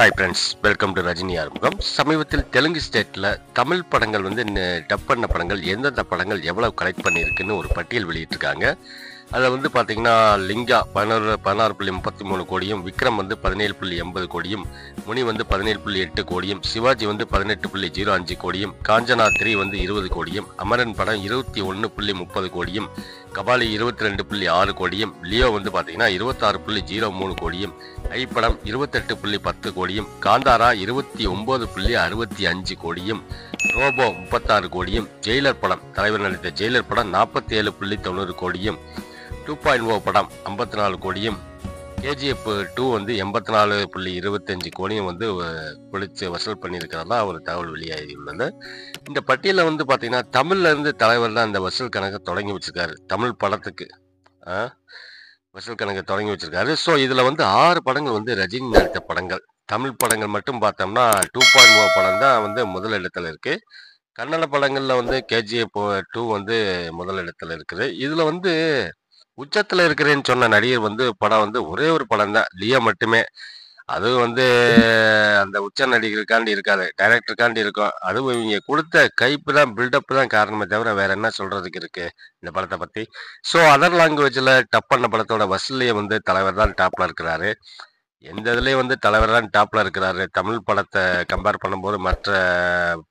Hi friends, welcome to Rajini Arumugam. சமீபத்தில் தெலுங்கு ஸ்டேட்டில் தமிழ் படங்கள் வந்து டப் பண்ண படங்கள் எந்தெந்த படங்கள் எவ்வளவு கலெக்ட் பண்ணியிருக்குன்னு ஒரு பட்டியல் வெளியிட்டிருக்காங்க. அதில் வந்து பார்த்தீங்கன்னா லிங்கா 16.33 கோடியும், விக்ரம் வந்து 17.80 கோடியும், முனி வந்து 17.8 கோடியும், சிவாஜி வந்து 18.05 கோடியும், காஞ்சனா 3 வந்து 20 கோடியும், அமரன் படம் 21.30 கோடியும், கபாலி 22.6 கோடியும், லியோ வந்து பார்த்தீங்கன்னா 26.03 கோடியும், ஐ படம் 28.10 கோடியும், காந்தாரா 29.65 கோடியும், ரோபோ 36 கோடியும், ஜெயிலர் படம் தலைவர் நடித்த ஜெயிலர் படம் 47.90 கோடியும், 2.0 படம் 54 கோடியும், கேஜிஎஃப் 2 வந்து 84.25 கோடியும் வந்து பிடிச்சு வசூல் பண்ணியிருக்கிறதா ஒரு தகவல் வெளியாகியுள்ளது. இந்த பட்டியலில் வந்து பார்த்தீங்கன்னா தமிழ்ல இருந்து தலைவர் தான் இந்த வசூல் கணக்கை தொடங்கி வச்சிருக்காரு. தமிழ் படத்துக்கு வசூல் கணக்கை தொடங்கி வச்சிருக்காரு. ஸோ இதில் வந்து 6 படங்கள் வந்து ரஜினி நடித்த படங்கள். தமிழ் படங்கள் மட்டும் பார்த்தோம்னா 2.0 படம் தான் வந்து முதல் இடத்துல இருக்கு. கன்னட படங்கள்ல வந்து கேஜிஎஃப் 2 வந்து முதல் இடத்துல இருக்குது. இதுல வந்து உச்சத்துல இருக்கிறேன்னு சொன்ன நடிகர் வந்து படம் வந்து ஒரே ஒரு படம் தான், லியோ மட்டுமே. அதுவும் வந்து அந்த உச்ச நடிகருக்காண்டி இருக்காது, டைரக்டருக்காண்டி இருக்கும். அதுவும் இவங்க கொடுத்த கைப்பு தான், பில்டப் தான் காரணமே தவிர வேற என்ன சொல்றதுக்கு இருக்கு இந்த படத்தை பத்தி. ஸோ அதர் லாங்குவேஜ்ல டப் பண்ண படத்தோட வசூல்லையே வந்து தலைவர் தான் டாப்ல இருக்கிறாரு. எந்த இதுலேயும் வந்து தலைவர் தான் டாப்ல இருக்கிறாரு. தமிழ் படத்தை கம்பேர் பண்ணும்போது மற்ற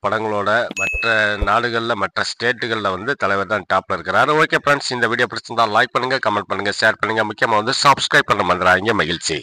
படங்களோட மற்ற நாடுகளில் மற்ற ஸ்டேட்டுகளில் வந்து தலைவர் தான் டாப்ல இருக்கிறாரு. ஓகே ஃப்ரெண்ட்ஸ், இந்த வீடியோ பிடிச்சிருந்தா லைக் பண்ணுங்க, கமெண்ட் பண்ணுங்க, ஷேர் பண்ணுங்க. முக்கியமாக வந்து சப்ஸ்கிரைப் பண்ண மறந்துடாதீங்க. மகிழ்ச்சி.